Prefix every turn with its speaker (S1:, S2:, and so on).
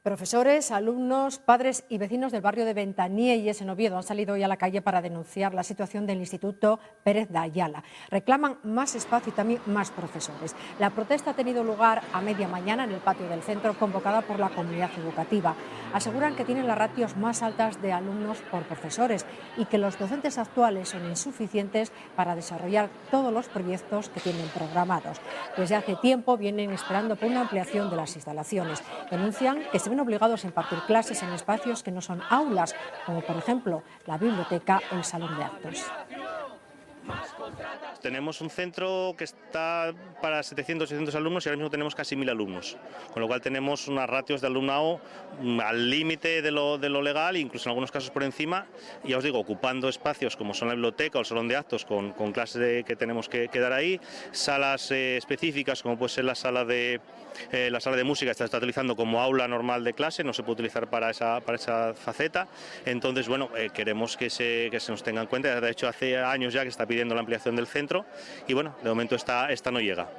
S1: Profesores, alumnos, padres y vecinos del barrio de Ventanieilles en Oviedo han salido hoy a la calle para denunciar la situación del Instituto Pérez de Ayala. Reclaman más espacio y también más profesores. La protesta ha tenido lugar a media mañana en el patio del centro, convocada por la comunidad educativa. Aseguran que tienen las ratios más altas de alumnos por profesores y que los docentes actuales son insuficientes para desarrollar todos los proyectos que tienen programados. Desde hace tiempo vienen esperando por una ampliación de las instalaciones. Denuncian que se ven obligados a impartir clases en espacios que no son aulas, como por ejemplo la biblioteca o el salón de actos.
S2: Tenemos un centro que está para 700-800 alumnos y ahora mismo tenemos casi 1000 alumnos, con lo cual tenemos unas ratios de alumnado al límite de lo legal, incluso en algunos casos por encima, y ya os digo, ocupando espacios como son la biblioteca o el salón de actos con clases que tenemos que dar ahí, salas específicas como puede ser la sala de música, está utilizando como aula normal de clase, no se puede utilizar para esa faceta. Entonces, bueno, queremos que se nos tenga en cuenta. De hecho, hace años ya que está pidiendo la ampliación del centro y bueno, de momento esta no llega.